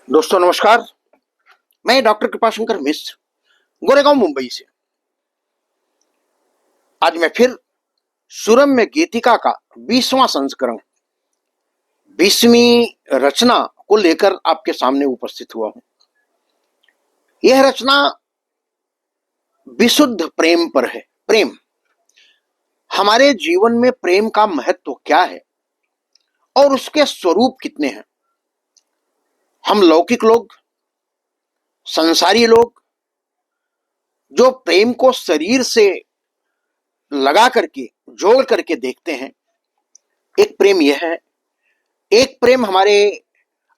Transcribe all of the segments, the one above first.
दोस्तों नमस्कार। मैं डॉक्टर कृपाशंकर मिश्र गोरेगांव मुंबई से आज मैं फिर सुरम्य गीतिका का 20वां संस्करण 20वीं रचना को लेकर आपके सामने उपस्थित हुआ हूं। यह रचना विशुद्ध प्रेम पर है। प्रेम, हमारे जीवन में प्रेम का महत्व क्या है और उसके स्वरूप कितने हैं। हम लौकिक लोग, संसारी लोग जो प्रेम को शरीर से लगा करके जोड़ करके देखते हैं, एक प्रेम यह है। एक प्रेम हमारे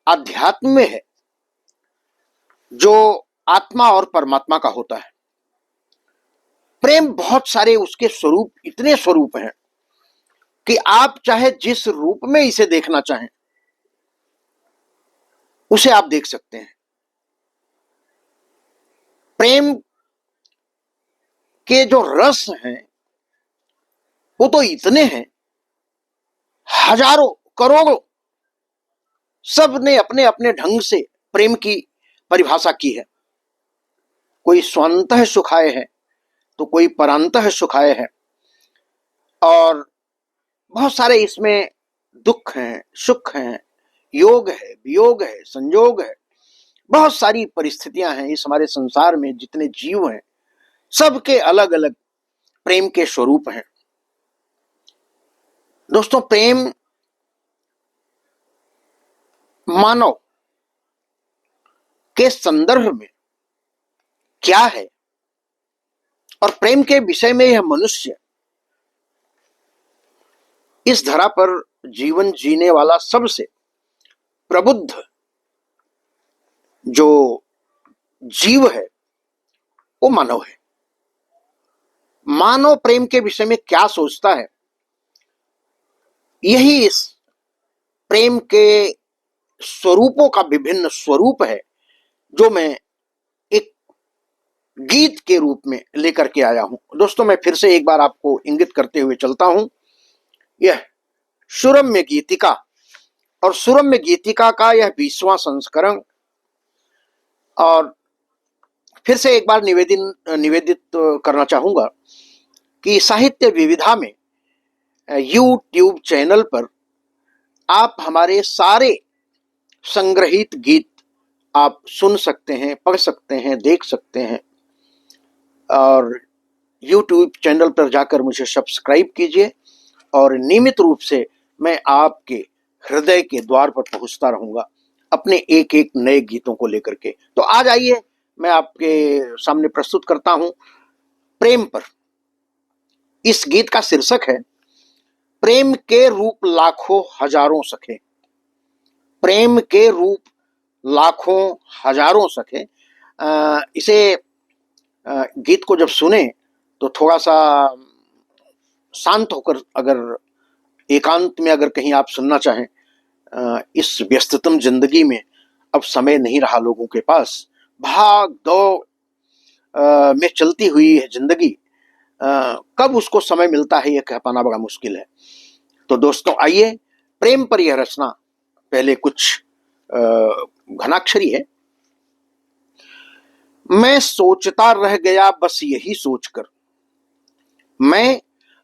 आध्यात्म में है जो आत्मा और परमात्मा का होता है। प्रेम बहुत सारे उसके स्वरूप, इतने स्वरूप हैं कि आप चाहे जिस रूप में इसे देखना चाहें उसे आप देख सकते हैं। प्रेम के जो रस हैं वो तो इतने हैं, हजारों करोड़ों, सब ने अपने अपने ढंग से प्रेम की परिभाषा की है। कोई स्वांतः सुखाय है तो कोई परांतः सुखाय है, और बहुत सारे इसमें दुख हैं, सुख हैं, योग है, वियोग है, संयोग है। बहुत सारी परिस्थितियां हैं इस हमारे संसार में। जितने जीव हैं सबके अलग अलग प्रेम के स्वरूप हैं। दोस्तों, प्रेम मानव के संदर्भ में क्या है और प्रेम के विषय में यह मनुष्य इस धरा पर जीवन जीने वाला सबसे प्रबुद्ध जो जीव है वो मानव है। मानव प्रेम के विषय में क्या सोचता है, यही इस प्रेम के स्वरूपों का विभिन्न स्वरूप है जो मैं एक गीत के रूप में लेकर के आया हूं। दोस्तों, मैं फिर से एक बार आपको इंगित करते हुए चलता हूं। यह सुरम्य गीतिका और सुरम्य गीतिका का यह 20वां संस्करण, और फिर से एक बार निवेदित करना चाहूंगा कि साहित्य विविधा में यूट्यूब चैनल पर आप हमारे सारे संग्रहित गीत आप सुन सकते हैं, पढ़ सकते हैं, देख सकते हैं। और यूट्यूब चैनल पर जाकर मुझे सब्सक्राइब कीजिए और नियमित रूप से मैं आपके हृदय के द्वार पर पहुंचता रहूंगा अपने एक एक नए गीतों को लेकर के। तो आज आइए मैं आपके सामने प्रस्तुत करता हूं प्रेम पर। इस गीत का शीर्षक है प्रेम के रूप लाखों हजारों सखे। प्रेम के रूप लाखों हजारों सखे। इसे गीत को जब सुने तो थोड़ा सा शांत होकर, अगर एकांत में अगर कहीं आप सुनना चाहें, इस व्यस्ततम जिंदगी में अब समय नहीं रहा लोगों के पास, भाग दौड़ में चलती हुई है जिंदगी। कब उसको समय मिलता है यह कह पाना बड़ा मुश्किल है। तो दोस्तों आइए, प्रेम पर यह रचना पहले कुछ घनाक्षरी है। मैं सोचता रह गया बस यही सोचकर, मैं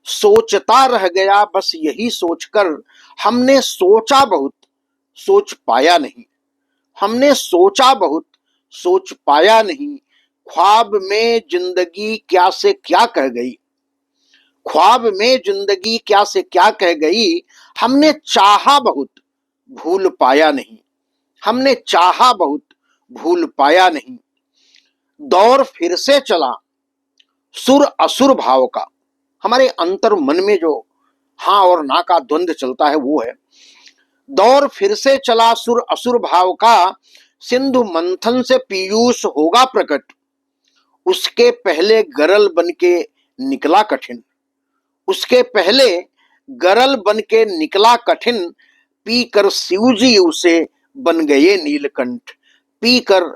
सोचता रह गया बस यही सोचकर, हमने सोचा बहुत सोच पाया नहीं, हमने सोचा बहुत सोच पाया नहीं। ख्वाब में जिंदगी क्या से क्या कह गई, ख्वाब में जिंदगी क्या से क्या कह गई। हमने चाहा बहुत भूल पाया नहीं, हमने चाहा बहुत भूल पाया नहीं। दौर फिर से चला सुर असुर भाव का। हमारे अंतर मन में जो हाँ और ना का द्वंद्व चलता है वो है। दौर फिर से चला सुर असुर भाव का, सिंधु मंथन से पीयूष होगा प्रकट। उसके पहले गरल बन के निकला कठिन, उसके पहले गरल बन के निकला कठिन। पीकर शिवजी उसे बन गए नीलकंठ, पीकर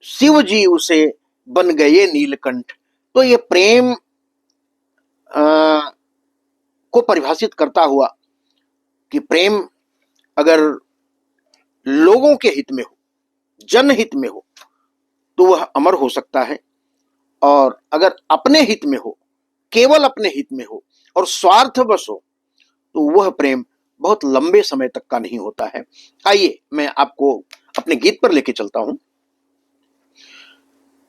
शिवजी उसे बन गए नीलकंठ। तो ये प्रेम को परिभाषित करता हुआ कि प्रेम अगर लोगों के हित में हो, जनहित में हो तो वह अमर हो सकता है, और अगर अपने हित में हो, केवल अपने हित में हो और स्वार्थवश हो, तो वह प्रेम बहुत लंबे समय तक का नहीं होता है। आइए मैं आपको अपने गीत पर लेके चलता हूं।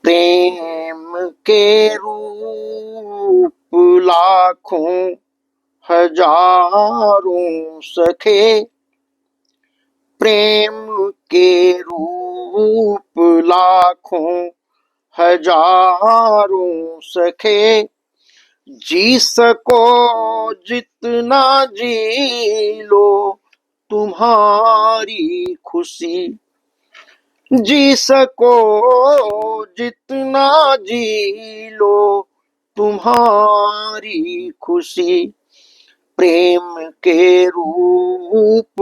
प्रेम के रूप लाखों हजारों सखे, प्रेम के रूप लाखों हजारों सखे, जी सको जितना जी लो तुम्हारी खुशी, जी सको जितना जी लो तुम्हारी खुशी, प्रेम के रूप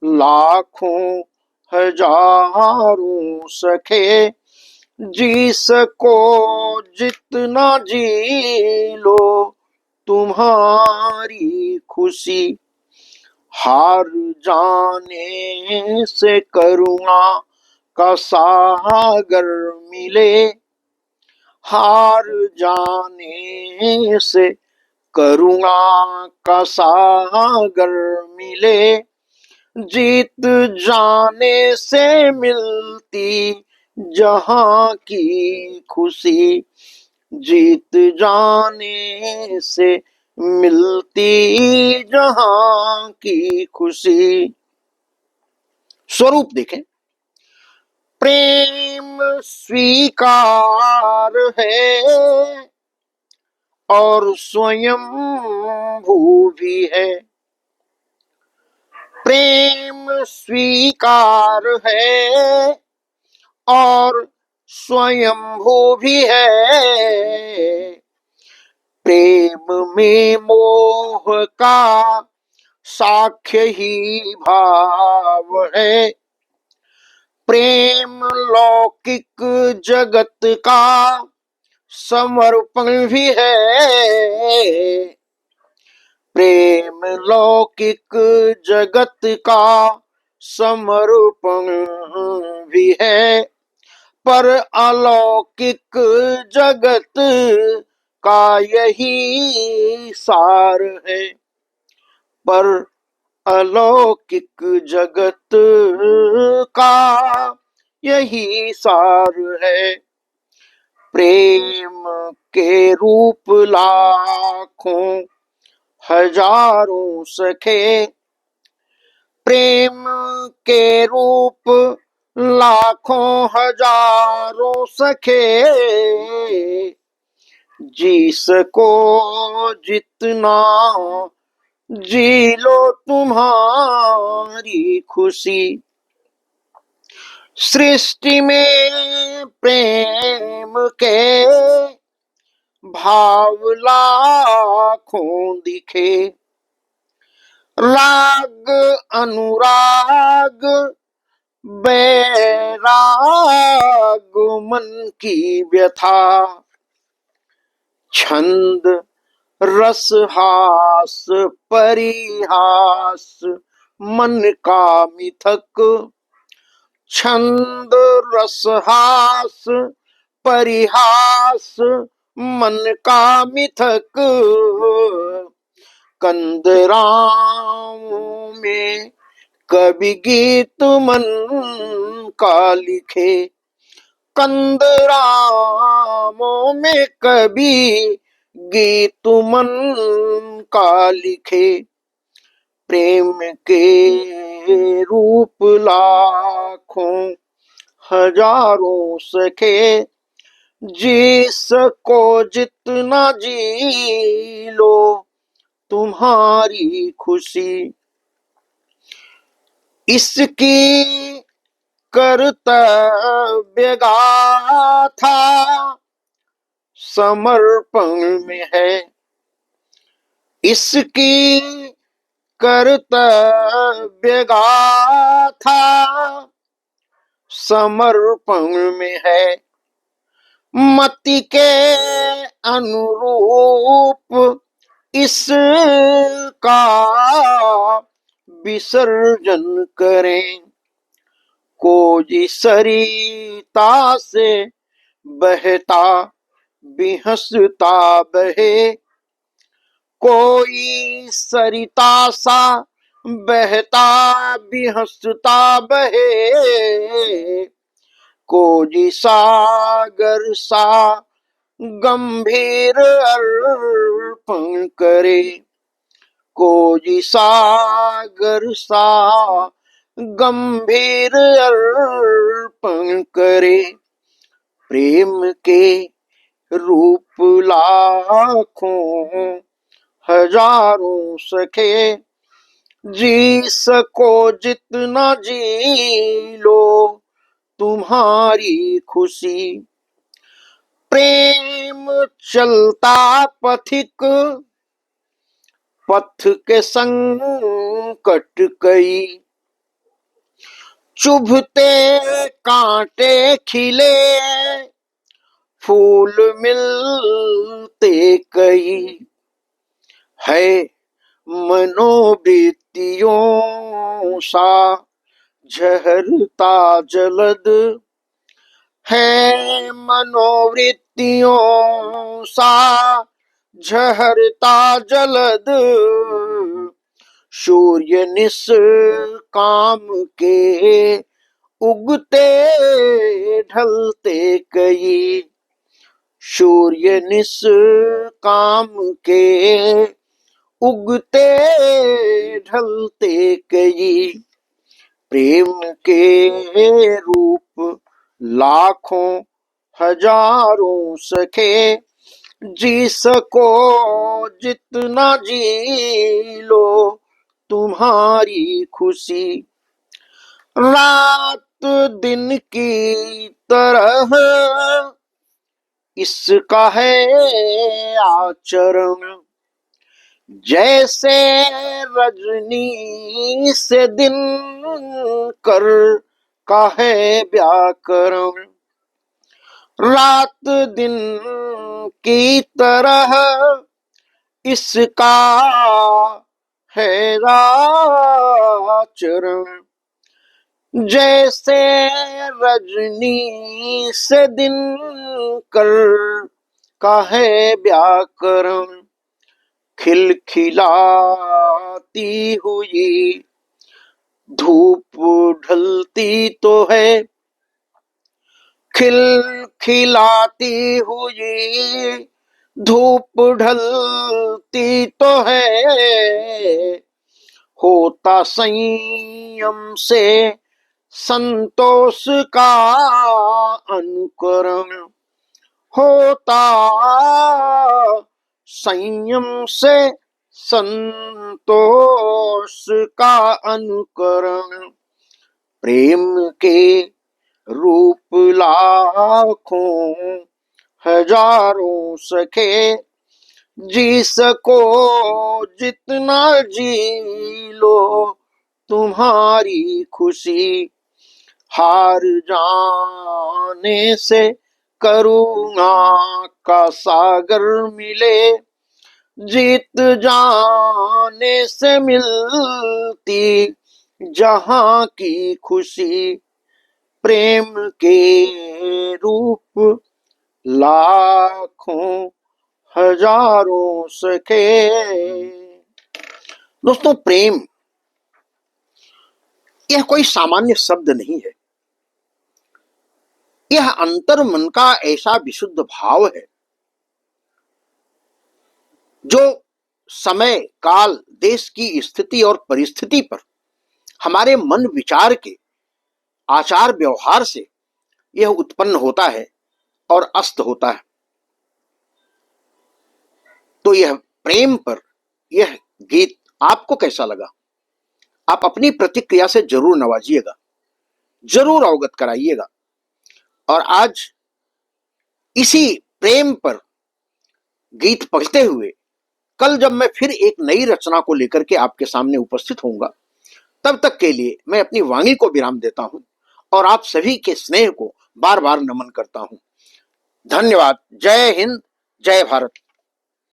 लाखों हजारों सखे, जी सको जितना जी लो तुम्हारी खुशी, हार जाने से करुणा का सागर मिले, हार जाने से करुणा का सागर मिले, जीत जाने से मिलती जहां की खुशी, जीत जाने से मिलती जहां की खुशी। स्वरूप देखें, प्रेम स्वीकार है और स्वयं भू भी है, प्रेम स्वीकार है और स्वयंभू भी है, प्रेम में मोह का साक्ष्य ही भाव है, प्रेम लौकिक जगत का समर्पण भी है, प्रेम लौकिक जगत का समर्पण भी है, पर अलौकिक जगत का यही सार है, पर अलौकिक जगत का यही सार है, प्रेम के रूप लाखों हजारों सखे, प्रेम के रूप लाखों हजारों सखे, जी सको जितना जी लो तुम्हारी खुशी, सृष्टि में प्रेम के भाव लाखों दिखे, राग अनुराग बैराग मन की व्यथा, छंद रस हास परिहास मन का मिथक, छंद रस हास परिहास मन का मिथक, कंदराओं में कवि गीत मन का लिखे, कंदरामों में कवि गीत मन का लिखे, प्रेम के रूप लाखों हजारों सखे, जी सको जितना जी लो तुम्हारी खुशी, इसकी कर्तव्य गाथा समर्पण में है, इसकी कर्तव्य गाथा समर्पण में है, मति के अनुरूप इसका विसर्जन करें, कोई सरिता से बहता भी हंसता बहे, कोई सरिता सा बहता भी हंसता बहे, कोई सागर सा गंभीर अर्पण करे, कोई सागर सा गंभीर अर्पण करे। प्रेम के रूप लाखों हजारों सखे, जी सको जितना जी लो तुम्हारी खुशी। प्रेम चलता पथिक पथ के संकट कई, चुभते कांटे खिले फूल मिलते कई, है मनोवृत्तियों सा झरता जलद, है मनोवृत्तियों सा झरता जलद, सूर्य निष्काम के उगते ढलते कई, सूर्य निष्काम के उगते ढलते कई। प्रेम के रूप लाखों हजारों सखे, जी सको जितना जी लो तुम्हारी खुशी। रात दिन की तरह इसका है आचरण, जैसे रजनी से दिन कर का है व्याकरण। रात दिन की तरह इसका है आचरण, जैसे रजनी से दिन कर का है व्याकरण। खिलखिलाती हुई धूप ढलती तो है, खिलखिलाती हुई धूप ढलती तो है, होता संयम से संतोष का अनुकरण, होता संयम से संतोष का अनुकरण। प्रेम के रूप लाखों हजारों सखे, जी सको जितना जी लो तुम्हारी खुशी। हार जाने से करुणा का सागर मिले, जीत जाने से मिलती जहां की खुशी। प्रेम के रूप लाखों हजारों सखे। दोस्तों, प्रेम यह कोई सामान्य शब्द नहीं है, यह अंतर मन का ऐसा विशुद्ध भाव है जो समय काल देश की स्थिति और परिस्थिति पर हमारे मन विचार के आचार व्यवहार से यह उत्पन्न होता है और अस्त होता है। तो यह प्रेम पर यह गीत आपको कैसा लगा? आप अपनी प्रतिक्रिया से जरूर नवाजिएगा, जरूर अवगत कराइएगा। और आज इसी प्रेम पर गीत पढ़ते हुए कल जब मैं फिर एक नई रचना को लेकर के आपके सामने उपस्थित होऊंगा, तब तक के लिए मैं अपनी वाणी को विराम देता हूं और आप सभी के स्नेह को बार बार नमन करता हूं। धन्यवाद। जय हिंद, जय भारत।